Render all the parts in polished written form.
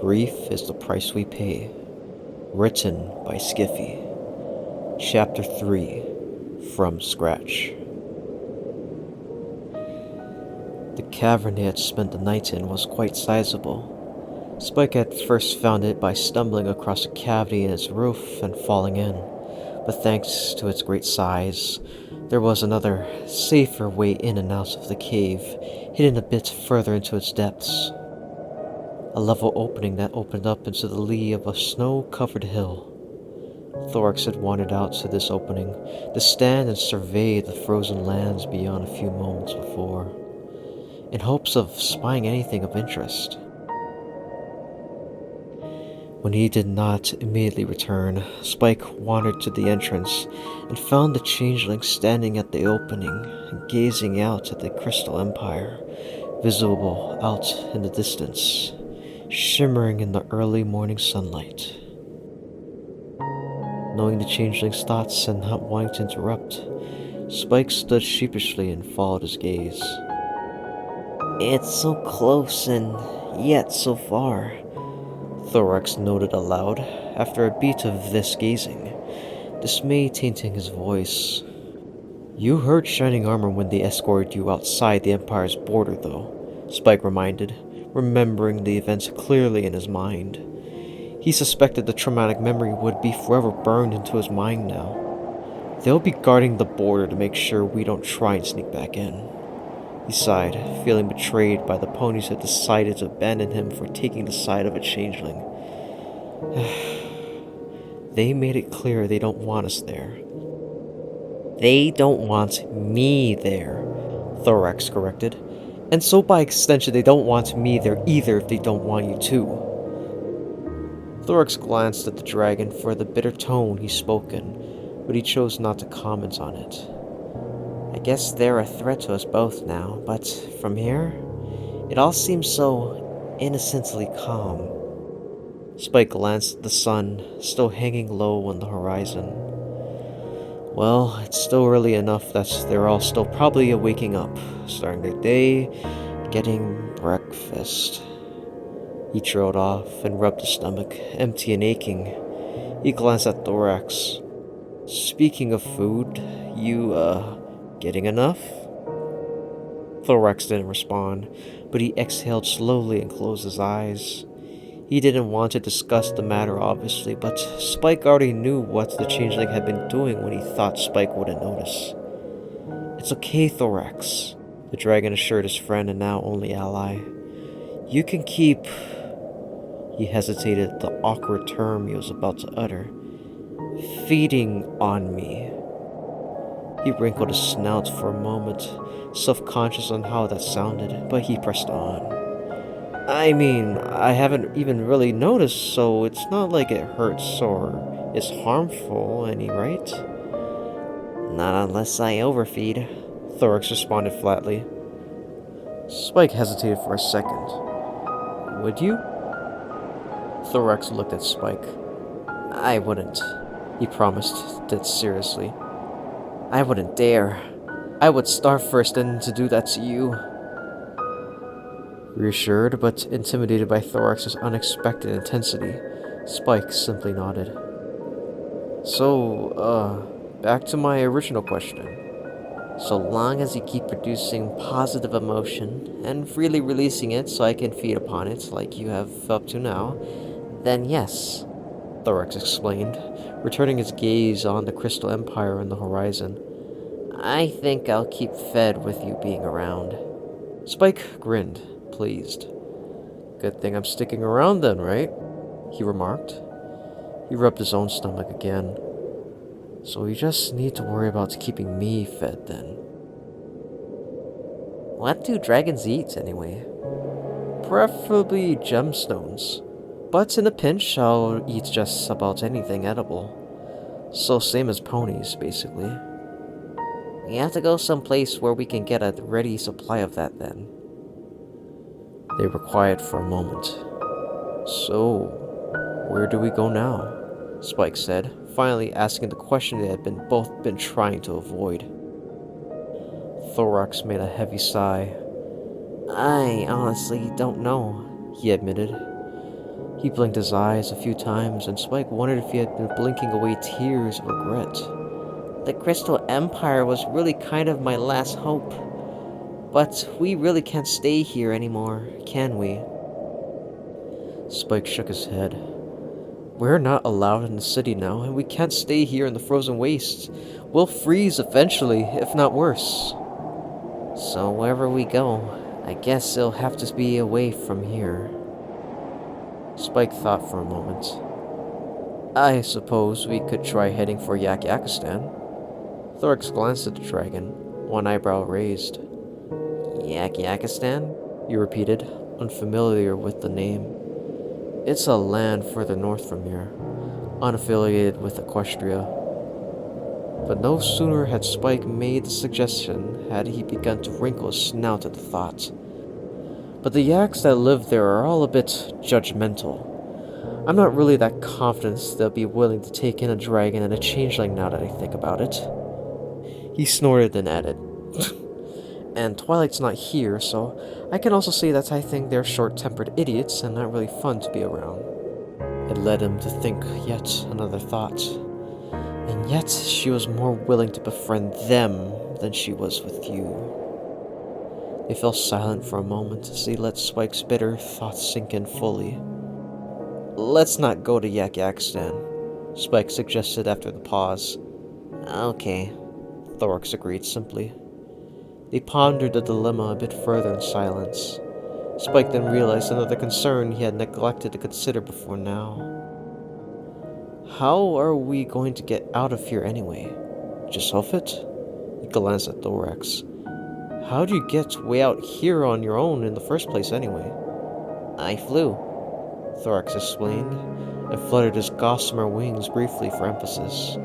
Grief is the Price We Pay. Written by Skiffy. Chapter 3. From Scratch. The cavern they had spent the night in was quite sizable. Spike had first found it by stumbling across a cavity in its roof and falling in, but thanks to its great size, there was another, safer way in and out of the cave, hidden a bit further into its depths. A level opening that opened up into the lee of a snow-covered hill. Thorax had wandered out to this opening to stand and survey the frozen lands beyond a few moments before, in hopes of spying anything of interest. When he did not immediately return, Spike wandered to the entrance and found the changeling standing at the opening and gazing out at the Crystal Empire, visible out in the distance, shimmering in the early morning sunlight. Knowing the changeling's thoughts and not wanting to interrupt, Spike stood sheepishly and followed his gaze. It's so close and yet so far, Thorax noted aloud after a beat of this gazing, dismay tainting his voice. You heard Shining Armor when they escorted you outside the Empire's border, though, Spike reminded, remembering the events clearly in his mind. He suspected the traumatic memory would be forever burned into his mind now. They'll be guarding the border to make sure we don't try and sneak back in. He sighed, feeling betrayed by the ponies who had decided to abandon him for taking the side of a changeling. They made it clear they don't want us there. They don't want me there, Thorax corrected. And so by extension they don't want me there either if they don't want you too. Thorax glanced at the dragon for the bitter tone he spoke in, but he chose not to comment on it. I guess they're a threat to us both now, but from here, it all seems so innocently calm. Spike glanced at the sun, still hanging low on the horizon. Well, it's still early enough that they're all still probably waking up, starting their day, getting breakfast. He trailed off and rubbed his stomach, empty and aching. He glanced at Thorax. Speaking of food, you, getting enough? Thorax didn't respond, but he exhaled slowly and closed his eyes. He didn't want to discuss the matter, obviously, but Spike already knew what the changeling had been doing when he thought Spike wouldn't notice. It's okay, Thorax, the dragon assured his friend and now only ally. You can keep... He hesitated at the awkward term he was about to utter. Feeding on me. He wrinkled his snout for a moment, self-conscious on how that sounded, but he pressed on. I mean, I haven't even really noticed, so it's not like it hurts or is harmful any, right? Not unless I overfeed, Thorax responded flatly. Spike hesitated for a second. Would you? Thorax looked at Spike. I wouldn't, he promised, dead seriously. I wouldn't dare. I would starve first and to do that to you. Reassured but intimidated by Thorax's unexpected intensity, Spike simply nodded. So, back to my original question. So long as you keep producing positive emotion and freely releasing it so I can feed upon it like you have up to now, then yes, Thorax explained, returning his gaze on the Crystal Empire on the horizon. I think I'll keep fed with you being around. Spike grinned, pleased. Good thing I'm sticking around then, right? He remarked. He rubbed his own stomach again. So you just need to worry about keeping me fed then. What do dragons eat anyway? Preferably gemstones. But in a pinch, I'll eat just about anything edible. So same as ponies, basically. We have to go someplace where we can get a ready supply of that then. They were quiet for a moment. So, where do we go now? Spike said, finally asking the question they had both been trying to avoid. Thorax made a heavy sigh. I honestly don't know, he admitted. He blinked his eyes a few times, and Spike wondered if he had been blinking away tears of regret. The Crystal Empire was really kind of my last hope. But we really can't stay here anymore, can we? Spike shook his head. We're not allowed in the city now, and we can't stay here in the frozen wastes. We'll freeze eventually, if not worse. So wherever we go, I guess it'll have to be away from here. Spike thought for a moment. I suppose we could try heading for Yak-Yakistan. Thorax glanced at the dragon, one eyebrow raised. Yak-Yakistan? He repeated, unfamiliar with the name. It's a land further north from here, unaffiliated with Equestria. But no sooner had Spike made the suggestion had he begun to wrinkle his snout at the thought. But the yaks that live there are all a bit judgmental. I'm not really that confident they'll be willing to take in a dragon and a changeling now that I think about it. He snorted and added, And Twilight's not here, so I can also say that I think they're short-tempered idiots and not really fun to be around. It led him to think yet another thought. And yet she was more willing to befriend them than she was with you. They fell silent for a moment as he let Spike's bitter thoughts sink in fully. Let's not go to Yak-Yakistan, Spike suggested after the pause. Okay, Thorax agreed simply. They pondered the dilemma a bit further in silence. Spike then realized another concern he had neglected to consider before now. How are we going to get out of here anyway? Just hoof it? He glanced at Thorax. How'd you get way out here on your own in the first place anyway? I flew, Thorax explained, and fluttered his gossamer wings briefly for emphasis.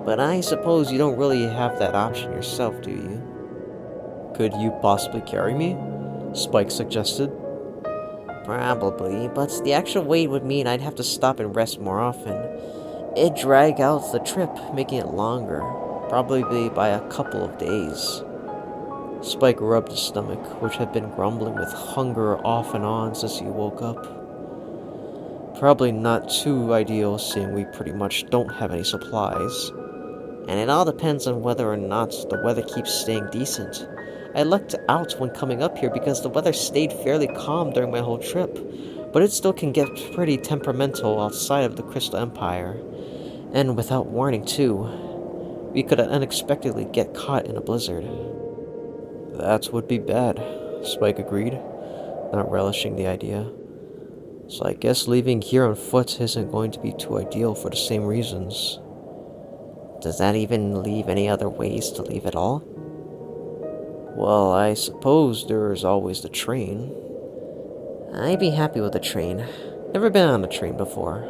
But I suppose you don't really have that option yourself, do you? Could you possibly carry me? Spike suggested. Probably, but the actual weight would mean I'd have to stop and rest more often. It'd drag out the trip, making it longer, probably by a couple of days. Spike rubbed his stomach, which had been grumbling with hunger off and on since he woke up. Probably not too ideal, seeing we pretty much don't have any supplies. And it all depends on whether or not the weather keeps staying decent. I lucked out when coming up here because the weather stayed fairly calm during my whole trip, but it still can get pretty temperamental outside of the Crystal Empire. And without warning, too, we could unexpectedly get caught in a blizzard. That would be bad, Spike agreed, not relishing the idea. So I guess leaving here on foot isn't going to be too ideal for the same reasons. Does that even leave any other ways to leave at all? Well, I suppose there's always the train. I'd be happy with a train. Never been on a train before.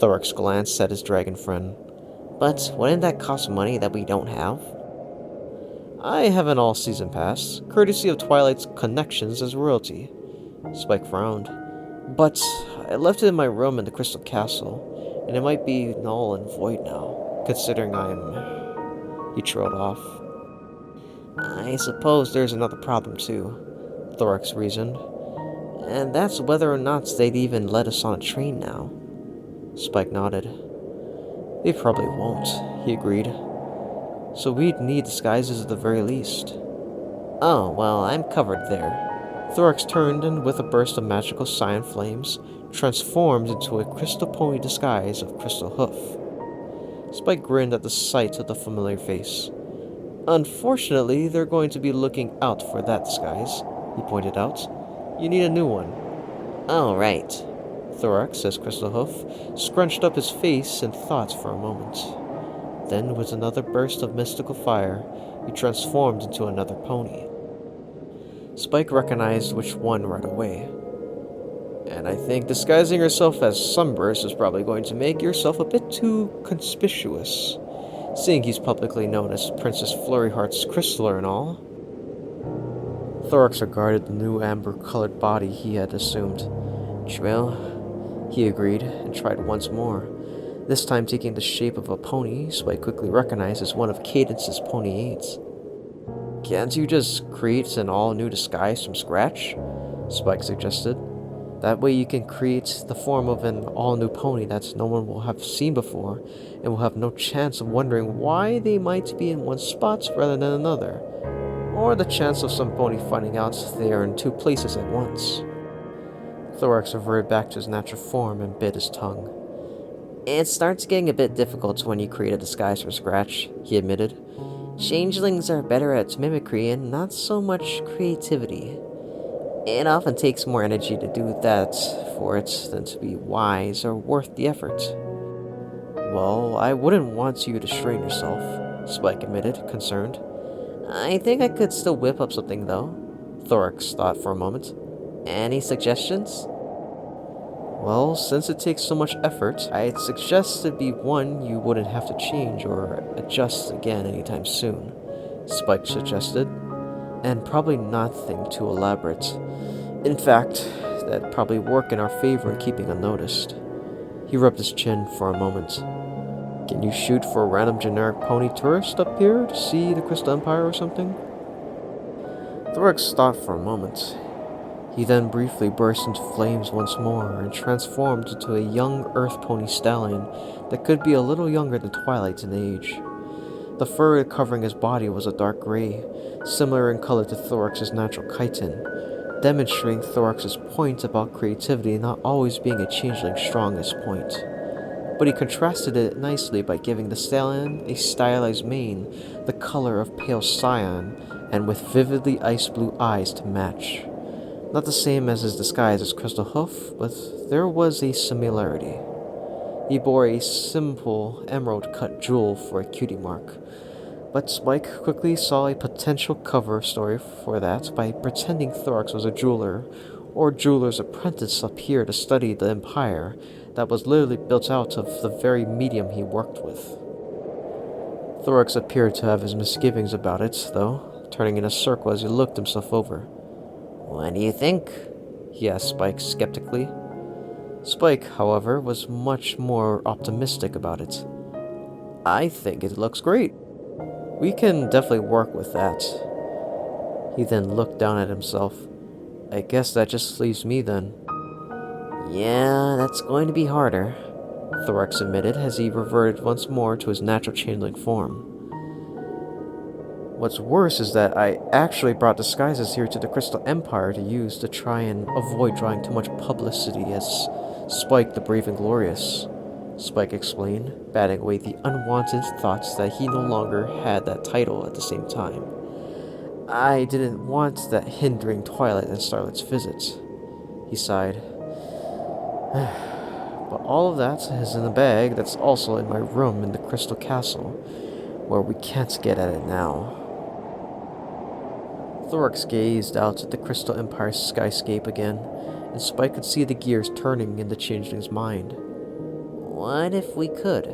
Thorax glanced at his dragon friend. But wouldn't that cost money that we don't have? I have an all-season pass, courtesy of Twilight's connections as royalty. Spike frowned. But I left it in my room in the Crystal Castle, and it might be null and void now, considering He trailed off. I suppose there's another problem too, Thorax reasoned. And that's whether or not they'd even let us on a train now. Spike nodded. They probably won't, he agreed. So we'd need disguises at the very least. Oh, well, I'm covered there. Thorax turned and, with a burst of magical cyan flames, transformed into a crystal pony disguise of crystal hoof. Spike grinned at the sight of the familiar face. Unfortunately, they're going to be looking out for that disguise, he pointed out. You need a new one. Oh, right. Thorax, as Crystal Hoof, scrunched up his face in thought for a moment. Then, with another burst of mystical fire, he transformed into another pony. Spike recognized which one right away. And I think disguising yourself as Sunburst is probably going to make yourself a bit too conspicuous, seeing he's publicly known as Princess Flurryheart's Crystaller and all. Thorax regarded the new amber-colored body he had assumed. True, he agreed, and tried once more. This time taking the shape of a pony, Spike quickly recognized as one of Cadence's pony aides. Can't you just create an all-new disguise from scratch? Spike suggested. That way you can create the form of an all-new pony that no one will have seen before and will have no chance of wondering why they might be in one spot rather than another, or the chance of some pony finding out they are in two places at once. Thorax reverted back to his natural form and bit his tongue. It starts getting a bit difficult when you create a disguise from scratch, he admitted. Changelings are better at mimicry and not so much creativity. It often takes more energy to do that for it than to be wise or worth the effort. Well, I wouldn't want you to strain yourself, Spike admitted, concerned. I think I could still whip up something, though, Thorax thought for a moment. Any suggestions? Well, since it takes so much effort, I'd suggest it be one you wouldn't have to change or adjust again anytime soon, Spike suggested, and probably nothing too elaborate. In fact, that'd probably work in our favor in keeping unnoticed. He rubbed his chin for a moment. Can you shoot for a random generic pony tourist up here to see the Crystal Empire or something? Thorax thought for a moment. He then briefly burst into flames once more and transformed into a young earth pony stallion that could be a little younger than Twilight in age. The fur covering his body was a dark gray, similar in color to Thorax's natural chitin, demonstrating Thorax's point about creativity not always being a changeling's strongest point. But he contrasted it nicely by giving the stallion a stylized mane the color of pale cyan and with vividly ice blue eyes to match. Not the same as his disguise as Crystal Hoof, but there was a similarity. He bore a simple emerald-cut jewel for a cutie mark, but Spike quickly saw a potential cover story for that by pretending Thorax was a jeweler, or jeweler's apprentice up here to study the empire that was literally built out of the very medium he worked with. Thorax appeared to have his misgivings about it, though, turning in a circle as he looked himself over. What do you think? He asked Spike skeptically. Spike, however, was much more optimistic about it. I think it looks great. We can definitely work with that. He then looked down at himself. I guess that just leaves me then. Yeah, that's going to be harder, Thorax admitted as he reverted once more to his natural changeling form. What's worse is that I actually brought disguises here to the Crystal Empire to use to try and avoid drawing too much publicity as Spike the Brave and Glorious, Spike explained, batting away the unwanted thoughts that he no longer had that title at the same time. I didn't want that hindering Twilight and Starlight's visits. He sighed. But all of that is in a bag that's also in my room in the Crystal Castle, where we can't get at it now. Thorax gazed out at the Crystal Empire skyscape again, and Spike could see the gears turning in the changeling's mind. What if we could?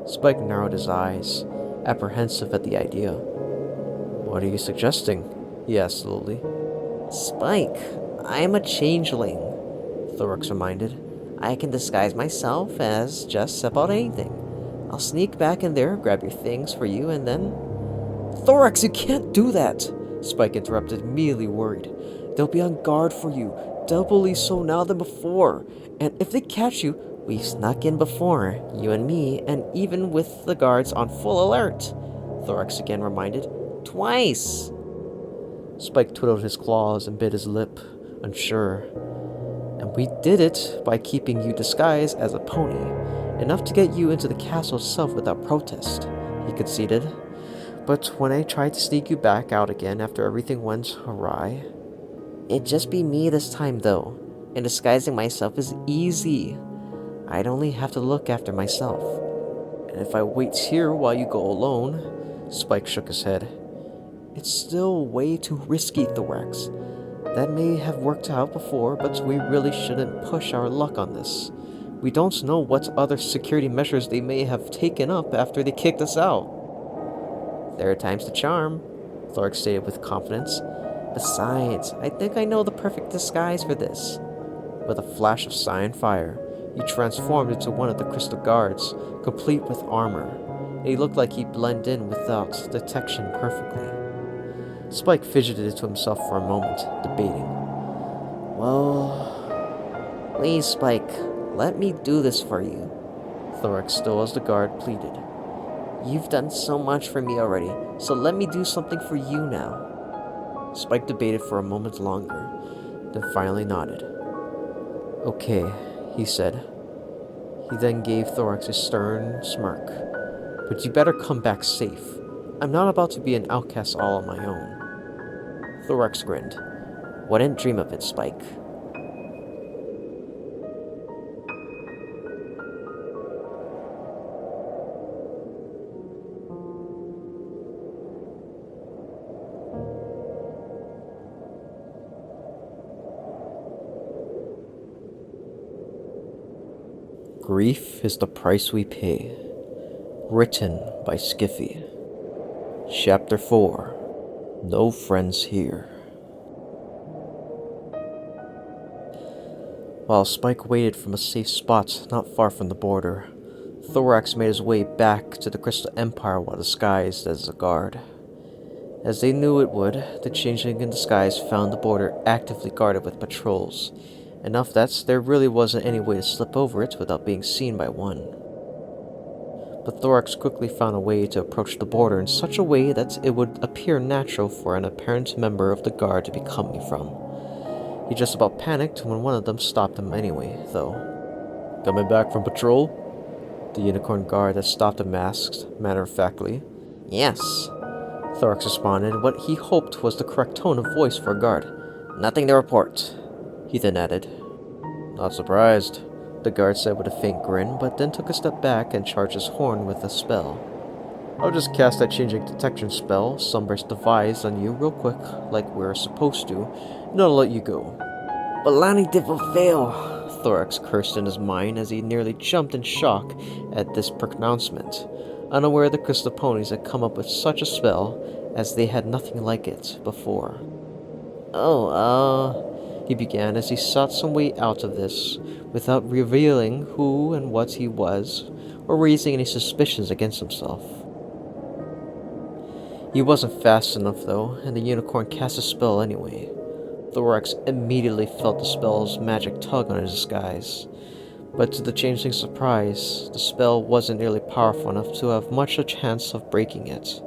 Spike narrowed his eyes, apprehensive at the idea. What are you suggesting? He asked slowly. Spike, I am a changeling, Thorax reminded. I can disguise myself as just about anything. I'll sneak back in there, grab your things for you, and then... Thorax, you can't do that! Spike interrupted, immediately worried. They'll be on guard for you, doubly so now than before. And if they catch you, we've snuck in before, you and me, and even with the guards on full alert, Thorax again reminded. Twice! Spike twiddled his claws and bit his lip, unsure. And we did it by keeping you disguised as a pony, enough to get you into the castle itself without protest, he conceded. But when I tried to sneak you back out again after everything went awry... It'd just be me this time, though, and disguising myself is easy. I'd only have to look after myself. And if I wait here while you go alone... Spike shook his head. It's still way too risky, Thorax. That may have worked out before, but we really shouldn't push our luck on this. We don't know what other security measures they may have taken up after they kicked us out. There are times to charm, Thorax stated with confidence. Besides, I think I know the perfect disguise for this. With a flash of cyan fire, he transformed into one of the crystal guards, complete with armor, and he looked like he'd blend in without detection perfectly. Spike fidgeted to himself for a moment, debating. Well, Please, Spike, let me do this for you, Thorax, still as the guard, pleaded. You've done so much for me already, so let me do something for you now. Spike debated for a moment longer, then finally nodded. Okay, he said. He then gave Thorax a stern smirk. But you better come back safe. I'm not about to be an outcast all on my own. Thorax grinned. Wouldn't dream of it, Spike. Grief is the price we pay. Written by Skiffy. Chapter 4. No friends here. While Spike waited from a safe spot not far from the border, Thorax made his way back to the Crystal Empire while disguised as a guard. As they knew it would, the changeling in disguise found the border actively guarded with patrols, enough that there really wasn't any way to slip over it without being seen by one. But Thorax quickly found a way to approach the border in such a way that it would appear natural for an apparent member of the guard to be coming from. He just about panicked when one of them stopped him anyway, though. Coming back from patrol? The unicorn guard that stopped him asked, matter-of-factly. Yes, Thorax responded in what he hoped was the correct tone of voice for a guard. Nothing to report. He then added. Not surprised, the guard said with a faint grin, but then took a step back and charged his horn with a spell. I'll just cast that changing detection spell Sunburst devised on you real quick, like we're supposed to, and I'll let you go. Balani did fail, Thorax cursed in his mind as he nearly jumped in shock at this pronouncement, unaware the crystal ponies had come up with such a spell, as they had nothing like it before. He began as he sought some way out of this, without revealing who and what he was, or raising any suspicions against himself. He wasn't fast enough, though, and the unicorn cast a spell anyway. Thorax immediately felt the spell's magic tug on his disguise, but to the changeling's surprise, the spell wasn't nearly powerful enough to have much a chance of breaking it.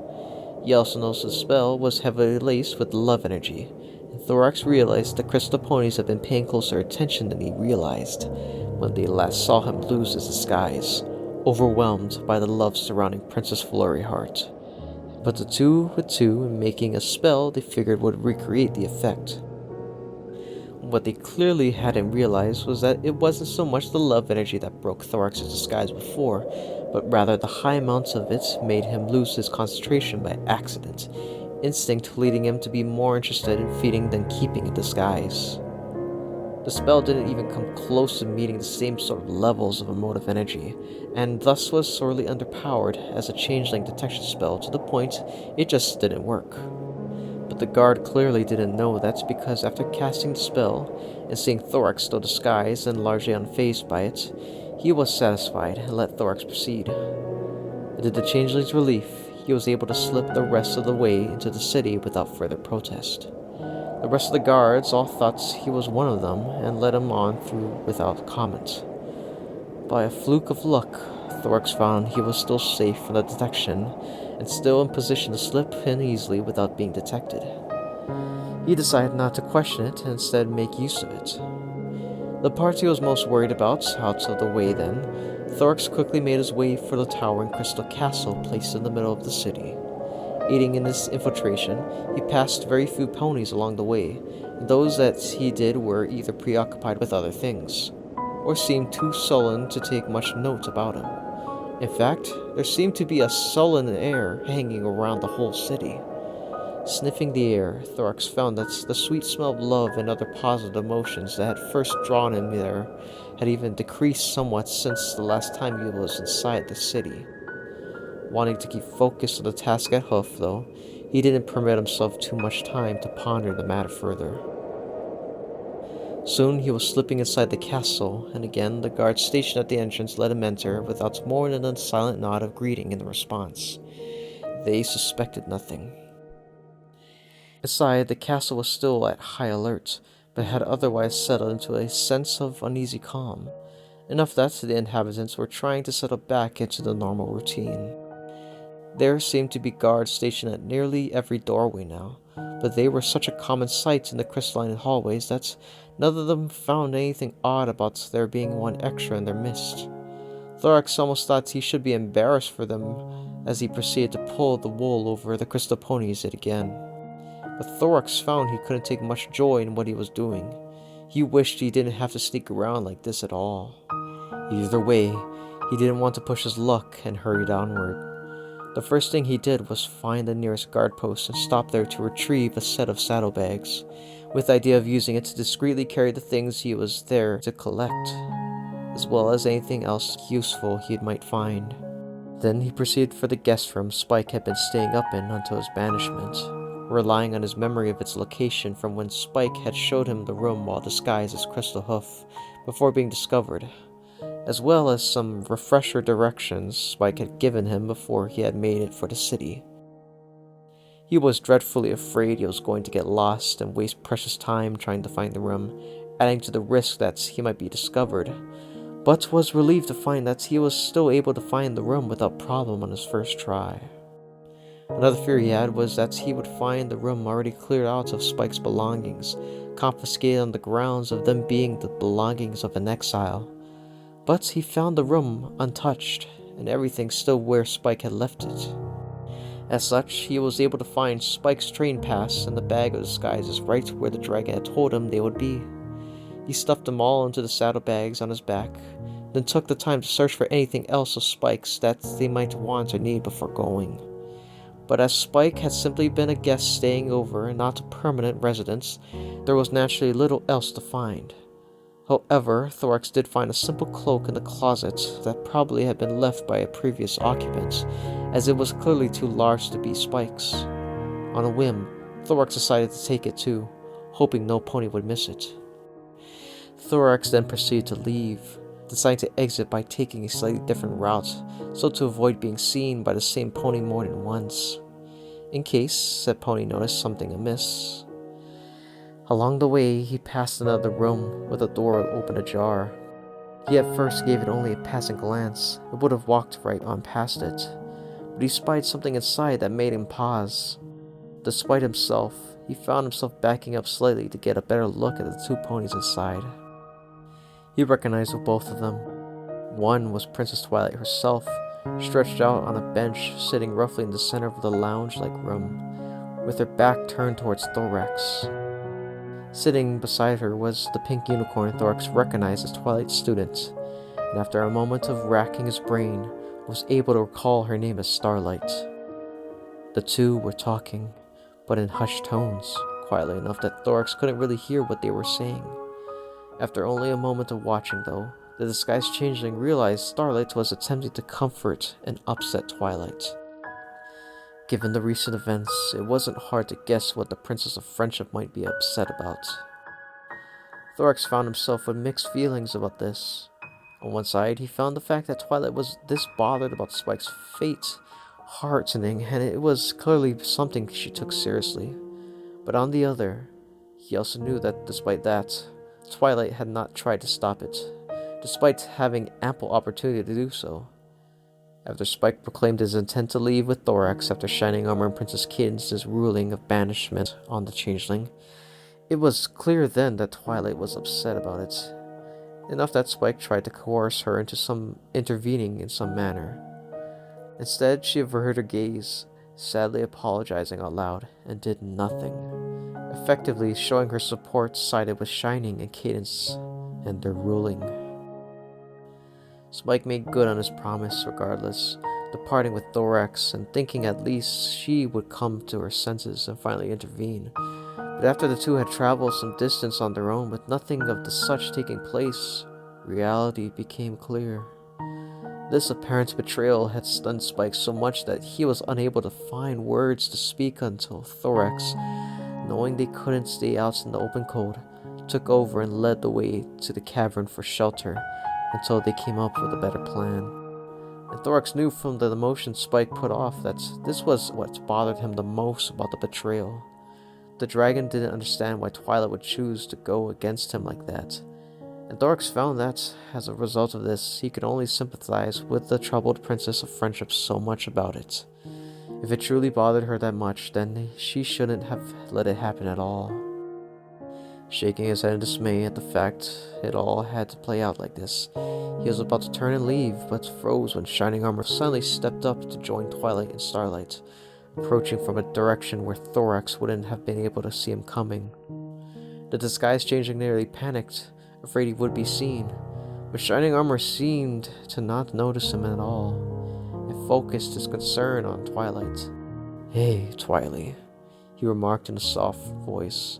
He also noticed the spell was heavily laced with love energy, and Thorax realized the crystal ponies had been paying closer attention than he realized when they last saw him lose his disguise, overwhelmed by the love surrounding Princess Flurryheart. But the two with two in making a spell they figured would recreate the effect. What they clearly hadn't realized was that it wasn't so much the love energy that broke Thorax's disguise before, but rather the high amounts of it made him lose his concentration by accident, instinct leading him to be more interested in feeding than keeping a disguise. The spell didn't even come close to meeting the same sort of levels of emotive energy, and thus was sorely underpowered as a changeling detection spell to the point it just didn't work. But the guard clearly didn't know that because after casting the spell, and seeing Thorax still disguised and largely unfazed by it, he was satisfied and let Thorax proceed. To the changeling's relief, he was able to slip the rest of the way into the city without further protest. The rest of the guards all thought he was one of them and led him on through without comment. By a fluke of luck, Thorax found he was still safe from the detection and still in position to slip in easily without being detected. He decided not to question it and instead make use of it. The part he was most worried about out of the way then, Thorax quickly made his way for the towering crystal castle placed in the middle of the city. Aiding in this infiltration, he passed very few ponies along the way, and those that he did were either preoccupied with other things, or seemed too sullen to take much note about him. In fact, there seemed to be a sullen air hanging around the whole city. Sniffing the air, Thorax found that the sweet smell of love and other positive emotions that had first drawn him there had even decreased somewhat since the last time he was inside the city. Wanting to keep focused on the task at hoof, though, he didn't permit himself too much time to ponder the matter further. Soon he was slipping inside the castle, and again the guard stationed at the entrance let him enter without more than a silent nod of greeting in response. They suspected nothing. Inside, the castle was still at high alert, but had otherwise settled into a sense of uneasy calm, enough that the inhabitants were trying to settle back into the normal routine. There seemed to be guards stationed at nearly every doorway now, but they were such a common sight in the crystalline hallways that none of them found anything odd about there being one extra in their midst. Thorax almost thought he should be embarrassed for them as he proceeded to pull the wool over the crystal ponies yet again. But Thorax found he couldn't take much joy in what he was doing. He wished he didn't have to sneak around like this at all. Either way, he didn't want to push his luck and hurried onward. The first thing he did was find the nearest guard post and stop there to retrieve a set of saddlebags, with the idea of using it to discreetly carry the things he was there to collect, as well as anything else useful he might find. Then he proceeded for the guest room Spike had been staying up in until his banishment, relying on his memory of its location from when Spike had showed him the room while disguised as Crystal Hoof before being discovered, as well as some refresher directions Spike had given him before he had made it for the city. He was dreadfully afraid he was going to get lost and waste precious time trying to find the room, adding to the risk that he might be discovered, but was relieved to find that he was still able to find the room without problem on his first try. Another fear he had was that he would find the room already cleared out of Spike's belongings, confiscated on the grounds of them being the belongings of an exile. But he found the room untouched, and everything still where Spike had left it. As such, he was able to find Spike's train pass and the bag of disguises right where the dragon had told him they would be. He stuffed them all into the saddlebags on his back, then took the time to search for anything else of Spike's that they might want or need before going. But as Spike had simply been a guest staying over and not a permanent residence, there was naturally little else to find. However, Thorax did find a simple cloak in the closet that probably had been left by a previous occupant, as it was clearly too large to be Spike's. On a whim, Thorax decided to take it too, hoping no pony would miss it. Thorax then proceeded to leave, deciding to exit by taking a slightly different route, so to avoid being seen by the same pony more than once, in case said pony noticed something amiss. Along the way, he passed another room with a door open ajar. He at first gave it only a passing glance and would have walked right on past it, but he spied something inside that made him pause. Despite himself, he found himself backing up slightly to get a better look at the two ponies inside. He recognized both of them. One was Princess Twilight herself, stretched out on a bench sitting roughly in the center of the lounge-like room, with her back turned towards Thorax. Sitting beside her was the pink unicorn Thorax recognized as Twilight's student, and after a moment of racking his brain, was able to recall her name as Starlight. The two were talking, but in hushed tones, quietly enough that Thorax couldn't really hear what they were saying. After only a moment of watching, though, the disguised changeling realized Starlight was attempting to comfort and upset Twilight. Given the recent events, it wasn't hard to guess what the Princess of Friendship might be upset about. Thorax found himself with mixed feelings about this. On one side, he found the fact that Twilight was this bothered about Spike's fate heartening, and it was clearly something she took seriously. But on the other, he also knew that despite that, Twilight had not tried to stop it, despite having ample opportunity to do so. After Spike proclaimed his intent to leave with Thorax after Shining Armor and Princess Cadence's ruling of banishment on the changeling, it was clear then that Twilight was upset about it, enough that Spike tried to coerce her into intervening in some manner. Instead, she averted her gaze, sadly apologizing out loud, and did nothing, effectively showing her support sided with Shining and Cadence and their ruling. Spike made good on his promise regardless, departing with Thorax and thinking at least she would come to her senses and finally intervene. But after the two had traveled some distance on their own with nothing of the such taking place, reality became clear. This apparent betrayal had stunned Spike so much that he was unable to find words to speak until Thorax, knowing they couldn't stay out in the open cold, took over and led the way to the cavern for shelter until they came up with a better plan. And Thorax knew from the emotion Spike put off that this was what bothered him the most about the betrayal. the dragon didn't understand why Twilight would choose to go against him like that. And Thorax found that, as a result of this, he could only sympathize with the troubled Princess of Friendship so much about it. If it truly bothered her that much, then she shouldn't have let it happen at all. Shaking his head in dismay at the fact it all had to play out like this, he was about to turn and leave, but froze when Shining Armor suddenly stepped up to join Twilight and Starlight, approaching from a direction where Thorax wouldn't have been able to see him coming. The disguise changing nearly panicked, afraid he would be seen, but Shining Armor seemed to not notice him at all. It focused his concern on Twilight. "Hey, Twilight," he remarked in a soft voice,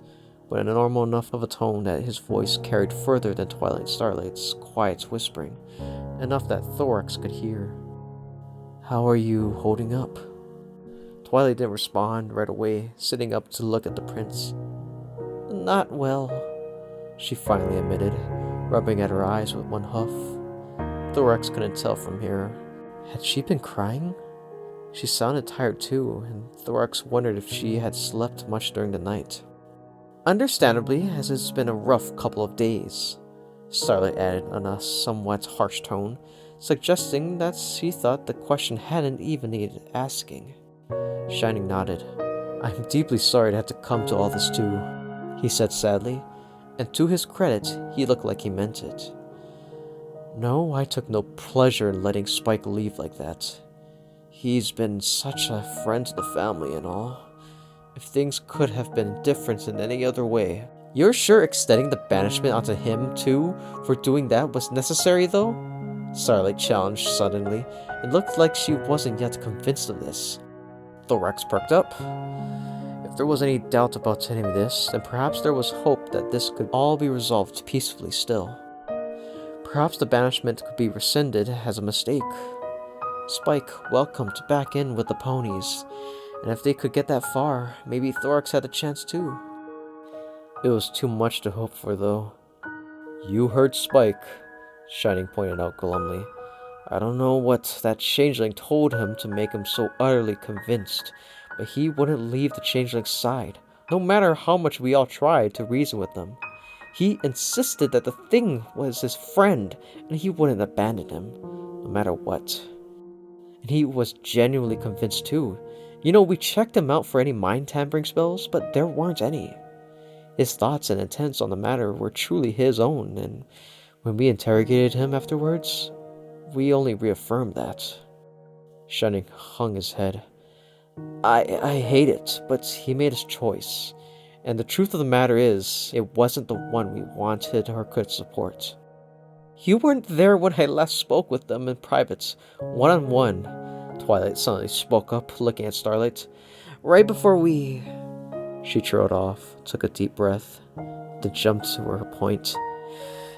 but in a normal enough of a tone that his voice carried further than Twilight and Starlight's quiet whispering, enough that Thorax could hear. "How are you holding up?" Twilight didn't respond right away, sitting up to look at the prince. "Not well," she finally admitted, rubbing at her eyes with one huff. Thorax couldn't tell from here. Had she been crying? She sounded tired too, and Thorax wondered if she had slept much during the night. "Understandably, as it's been a rough couple of days," Starlight added in a somewhat harsh tone, suggesting that she thought the question hadn't even needed asking. Shining nodded. "I'm deeply sorry to have to come to all this too," he said sadly, and to his credit, he looked like he meant it. "No, I took no pleasure in letting Spike leave like that. He's been such a friend to the family and all. If things could have been different in any other way." "You're sure extending the banishment onto him, too, for doing that was necessary, though?" Starlight challenged suddenly. It looked like she wasn't yet convinced of this. Thorax perked up. If there was any doubt about any of this, then perhaps there was hope that this could all be resolved peacefully still. Perhaps the banishment could be rescinded as a mistake. Spike welcomed back in with the ponies, and if they could get that far, maybe Thorax had a chance too. It was too much to hope for, though. "You heard Spike," Shining pointed out glumly. "I don't know what that changeling told him to make him so utterly convinced, but he wouldn't leave the changeling's side, no matter how much we all tried to reason with him. He insisted that the thing was his friend, and he wouldn't abandon him, no matter what. And he was genuinely convinced too. You know, we checked him out for any mind-tampering spells, but there weren't any. His thoughts and intents on the matter were truly his own, and when we interrogated him afterwards, we only reaffirmed that." Shining hung his head. I hate it, but he made his choice. And the truth of the matter is, it wasn't the one we wanted or could support." "You weren't there when I last spoke with them in private, one-on-one," Twilight suddenly spoke up, looking at Starlight. "Right before we..." She trailed off, took a deep breath, then jumped to her point.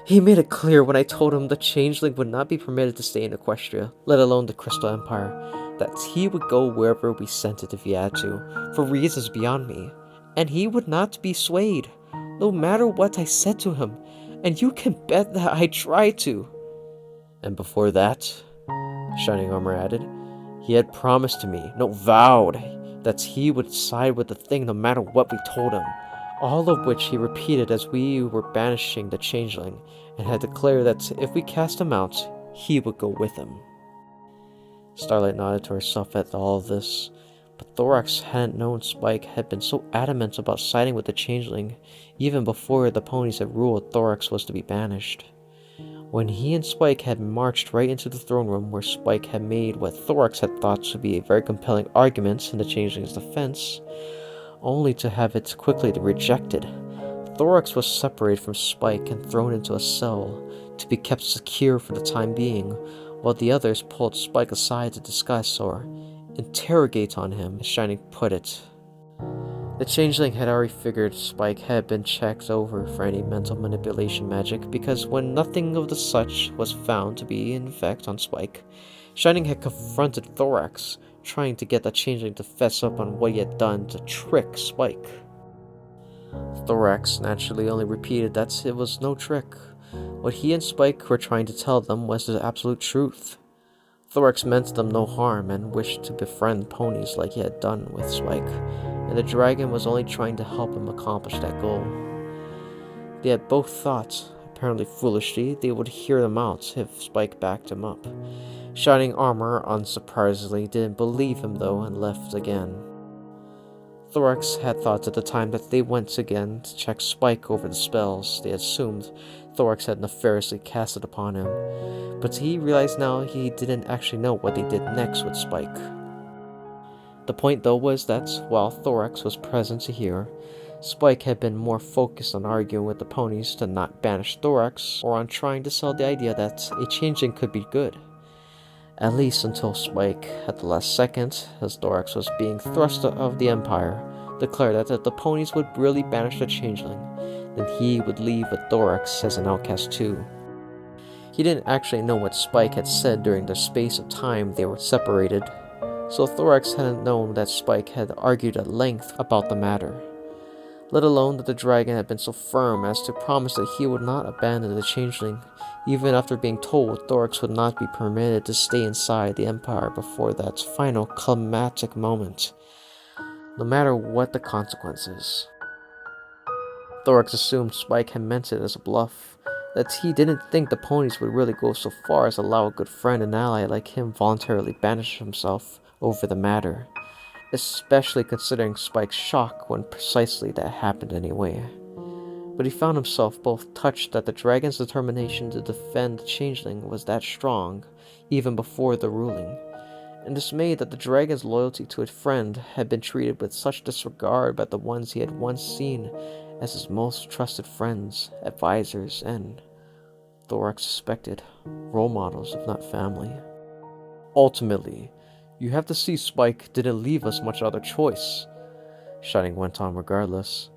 "He made it clear when I told him the changeling would not be permitted to stay in Equestria, let alone the Crystal Empire, that he would go wherever we sent it if he had to, for reasons beyond me. And he would not be swayed, no matter what I said to him, and you can bet that I tried to." "And before that," Shining Armor added, "he had promised to me, no, vowed, that he would side with the thing no matter what we told him, all of which he repeated as we were banishing the changeling, and had declared that if we cast him out, he would go with him." Starlight nodded to herself at all of this. But Thorax hadn't known Spike had been so adamant about siding with the changeling, even before the ponies had ruled Thorax was to be banished. When he and Spike had marched right into the throne room where Spike had made what Thorax had thought to be a very compelling argument in the changeling's defense, only to have it quickly rejected, Thorax was separated from Spike and thrown into a cell to be kept secure for the time being, while the others pulled Spike aside to discuss or interrogate on him, as Shining put it. The changeling had already figured Spike had been checked over for any mental manipulation magic, because when nothing of the such was found to be in effect on Spike, Shining had confronted Thorax, trying to get the changeling to fess up on what he had done to trick Spike. Thorax naturally only repeated that it was no trick. What he and Spike were trying to tell them was the absolute truth. Thorax meant them no harm and wished to befriend ponies like he had done with Spike, and the dragon was only trying to help him accomplish that goal. They had both thought, apparently foolishly, they would hear them out if Spike backed him up. Shining Armor, unsurprisingly, didn't believe him though and left again. Thorax had thought at the time that they went again to check Spike over the spells they assumed Thorax had nefariously casted upon him, but he realized now he didn't actually know what they did next with Spike. The point though was that while Thorax was present to hear, Spike had been more focused on arguing with the ponies to not banish Thorax or on trying to sell the idea that a changeling could be good. At least until Spike, at the last second, as Thorax was being thrust out of the Empire, declared that if the ponies would really banish the changeling, then he would leave with Thorax as an outcast too. He didn't actually know what Spike had said during the space of time they were separated, so Thorax hadn't known that Spike had argued at length about the matter, let alone that the dragon had been so firm as to promise that he would not abandon the changeling, even after being told Thorax would not be permitted to stay inside the Empire before that final climactic moment, no matter what the consequences. Thorax assumed Spike had meant it as a bluff, that he didn't think the ponies would really go so far as allow a good friend and ally like him voluntarily banish himself over the matter, especially considering Spike's shock when precisely that happened anyway. But he found himself both touched that the dragon's determination to defend the changeling was that strong, even before the ruling, and dismayed that the dragon's loyalty to a friend had been treated with such disregard by the ones he had once seen as his most trusted friends, advisors, and, Thorax suspected, role models if not family. Ultimately, you have to see Spike didn't leave us much other choice, Shining went on regardless.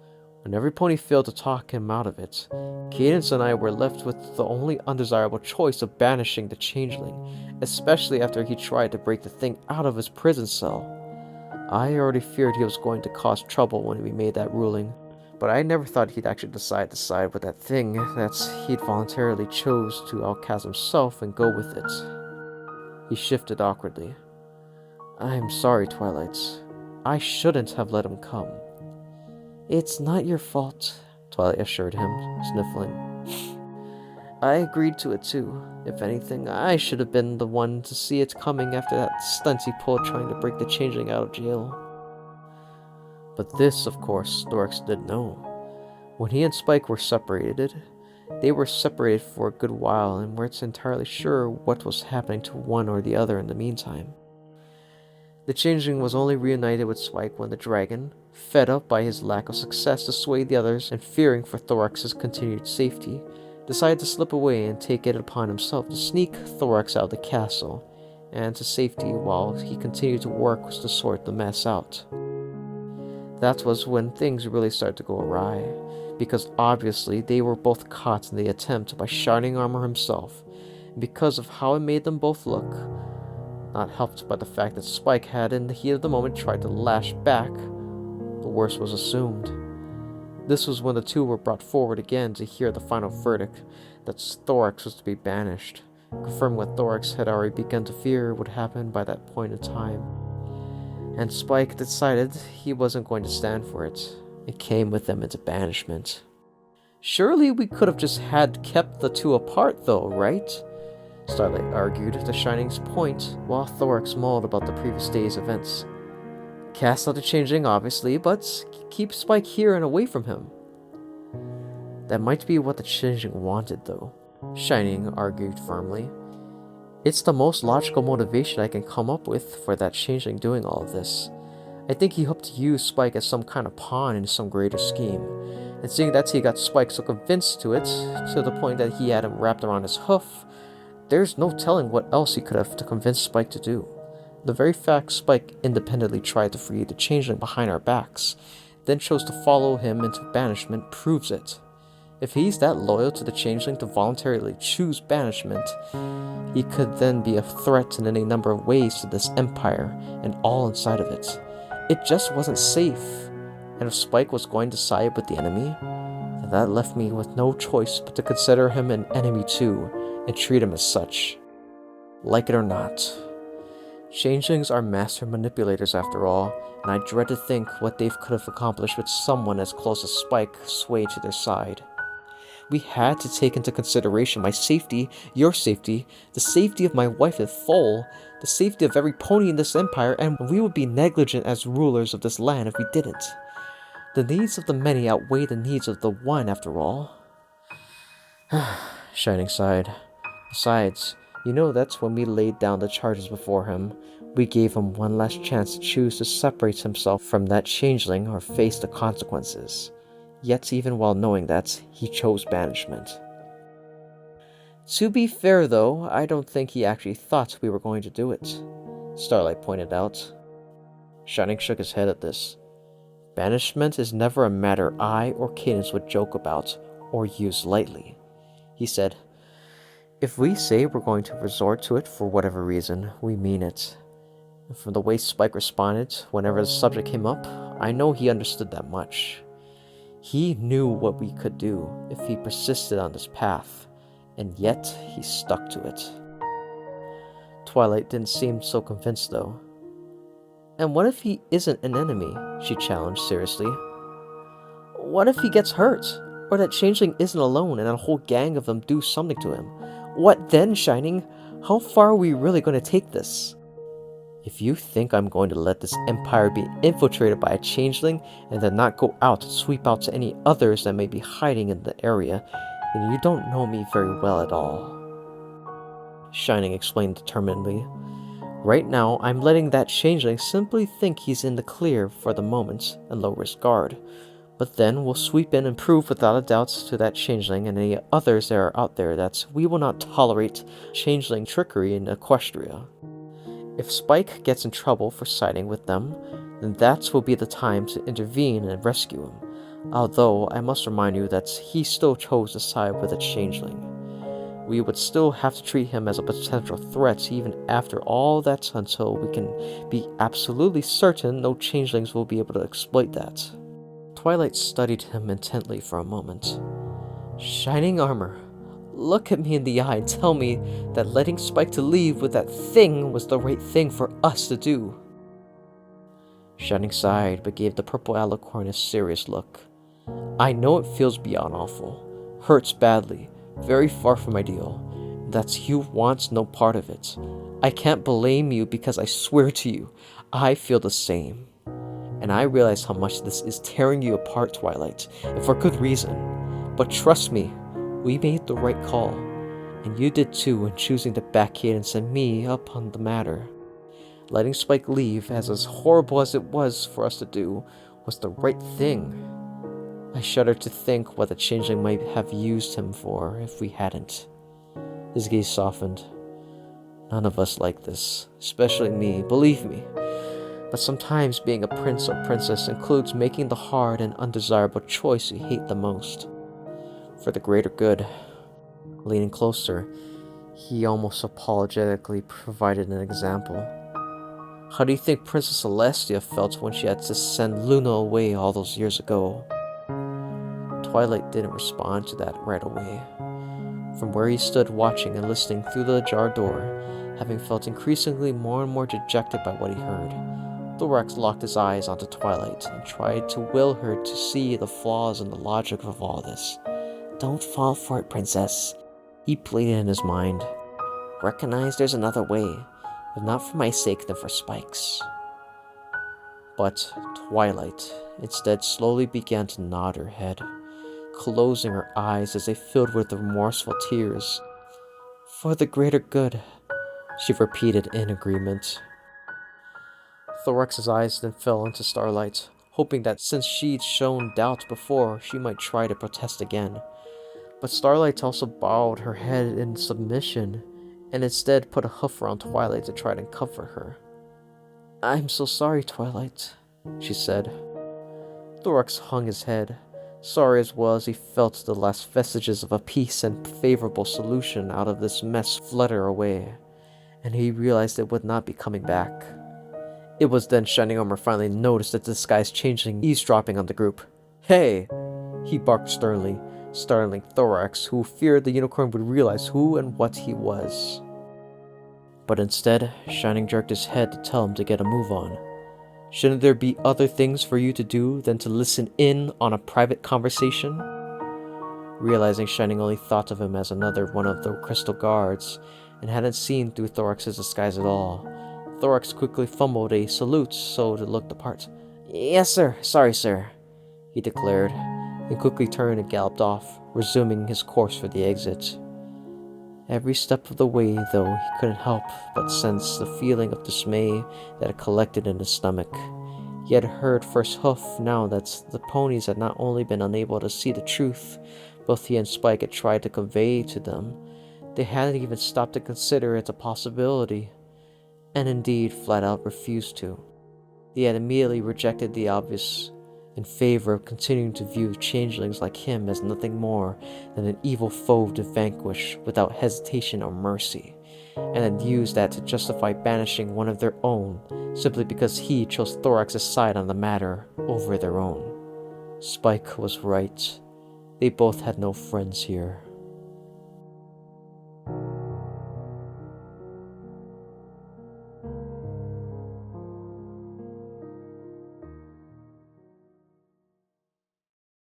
When every pony failed to talk him out of it, Cadence and I were left with the only undesirable choice of banishing the changeling, especially after he tried to break the thing out of his prison cell. I already feared he was going to cause trouble when we made that ruling, but I never thought he'd actually decide to side with that thing that he'd voluntarily chose to outcast himself and go with it. He shifted awkwardly. I'm sorry, Twilight. I shouldn't have let him come. It's not your fault, Twilight assured him, sniffling. I agreed to it too. If anything, I should have been the one to see it coming after that stunt he pulled trying to break the changeling out of jail. But this, of course, Thorax didn't know. When he and Spike were separated, they were separated for a good while and weren't entirely sure what was happening to one or the other in the meantime. The changeling was only reunited with Spike when the dragon, fed up by his lack of success to sway the others and fearing for Thorax's continued safety, decided to slip away and take it upon himself to sneak Thorax out of the castle and to safety while he continued to work to sort the mess out. That was when things really started to go awry, because obviously they were both caught in the attempt by Shining Armor himself, and because of how it made them both look, not helped by the fact that Spike had in the heat of the moment tried to lash back, the worst was assumed. This was when the two were brought forward again to hear the final verdict that Thorax was to be banished, confirming what Thorax had already begun to fear would happen by that point in time. And Spike decided he wasn't going to stand for it, and came with them into banishment. Surely we could have just kept the two apart though, right? Starlight argued to Shining's point while Thorax mulled about the previous day's events. Cast out the changeling, obviously, but keep Spike here and away from him. That might be what the changeling wanted, though, Shining argued firmly. It's the most logical motivation I can come up with for that changeling doing all of this. I think he hoped to use Spike as some kind of pawn in some greater scheme, and seeing that he got Spike so convinced to it, to the point that he had him wrapped around his hoof, there's no telling what else he could have to convince Spike to do. The very fact Spike independently tried to free the changeling behind our backs, then chose to follow him into banishment proves it. If he's that loyal to the changeling to voluntarily choose banishment, he could then be a threat in any number of ways to this empire and all inside of it. It just wasn't safe, and if Spike was going to side with the enemy, then that left me with no choice but to consider him an enemy too, and treat him as such. Like it or not. Changelings are master manipulators after all, and I dread to think what they could have accomplished with someone as close as Spike swayed to their side. We had to take into consideration my safety, your safety, the safety of my wife and foal, the safety of every pony in this empire, and we would be negligent as rulers of this land if we didn't. The needs of the many outweigh the needs of the one, after all. Shining sighed. Besides, that's when we laid down the charges before him. We gave him one last chance to choose to separate himself from that changeling or face the consequences. Yet even while knowing that, he chose banishment. To be fair though, I don't think he actually thought we were going to do it, Starlight pointed out. Shining shook his head at this. Banishment is never a matter I or Cadence would joke about or use lightly. He said, if we say we're going to resort to it for whatever reason, we mean it. And from the way Spike responded whenever the subject came up, I know he understood that much. He knew what we could do if he persisted on this path, and yet he stuck to it. Twilight didn't seem so convinced though. And what if he isn't an enemy? She challenged seriously. What if he gets hurt? Or that Changeling isn't alone and a whole gang of them do something to him? What then, Shining? How far are we really going to take this? If you think I'm going to let this empire be infiltrated by a Changeling and then not go out to sweep out to any others that may be hiding in the area, then you don't know me very well at all. Shining explained determinedly. Right now, I'm letting that Changeling simply think he's in the clear for the moment and lower his guard. But then we'll sweep in and prove without a doubt to that Changeling and any others that are out there that we will not tolerate Changeling trickery in Equestria. If Spike gets in trouble for siding with them, then that will be the time to intervene and rescue him. Although I must remind you that he still chose to side with a Changeling. We would still have to treat him as a potential threat even after all that until we can be absolutely certain no Changelings will be able to exploit that. Twilight studied him intently for a moment. Shining armor, look at me in the eye and tell me that letting Spike to leave with that thing was the right thing for us to do. Shining sighed but gave the purple alicorn a serious look. I know it feels beyond awful, hurts badly, very far from ideal. That's you want no part of it. I can't blame you because I swear to you, I feel the same. And I realize how much this is tearing you apart, Twilight, and for good reason. But trust me, we made the right call, and you did too in choosing to back Cadence and me up on the matter. Letting Spike leave, as horrible as it was for us to do, was the right thing. I shudder to think what the Changeling might have used him for if we hadn't. His gaze softened. None of us like this, especially me, believe me. But sometimes being a prince or princess includes making the hard and undesirable choice you hate the most. For the greater good. Leaning closer, he almost apologetically provided an example. How do you think Princess Celestia felt when she had to send Luna away all those years ago? Twilight didn't respond to that right away. From where he stood watching and listening through the ajar door, having felt increasingly more and more dejected by what he heard, Thorax locked his eyes onto Twilight and tried to will her to see the flaws and the logic of all this. Don't fall for it, princess, he pleaded in his mind. Recognize there's another way, if not for my sake, then for Spike's. But Twilight instead slowly began to nod her head, closing her eyes as they filled with remorseful tears. For the greater good, she repeated in agreement. Thorax's eyes then fell into Starlight, hoping that since she'd shown doubt before, she might try to protest again. But Starlight also bowed her head in submission, and instead put a hoof around Twilight to try to comfort her. I'm so sorry, Twilight, she said. Thorax hung his head, sorry as well as he felt the last vestiges of a peace and favorable solution out of this mess flutter away, and he realized it would not be coming back. It was then Shining Armor finally noticed the disguised Changeling eavesdropping on the group. Hey! He barked sternly, startling Thorax, who feared the unicorn would realize who and what he was. But instead, Shining jerked his head to tell him to get a move on. Shouldn't there be other things for you to do than to listen in on a private conversation? Realizing Shining only thought of him as another one of the crystal guards, and hadn't seen through Thorax's disguise at all, Thorax quickly fumbled a salute so to look the part. "Yes, sir. Sorry, sir," he declared, and quickly turned and galloped off, resuming his course for the exit. Every step of the way, though, he couldn't help but sense the feeling of dismay that had collected in his stomach. He had heard first hoof now that the ponies had not only been unable to see the truth both he and Spike had tried to convey to them, they hadn't even stopped to consider it a possibility, and indeed flat out refused to. They had immediately rejected the obvious in favor of continuing to view changelings like him as nothing more than an evil foe to vanquish without hesitation or mercy, and had used that to justify banishing one of their own simply because he chose Thorax's side on the matter over their own. Spike was right. They both had no friends here.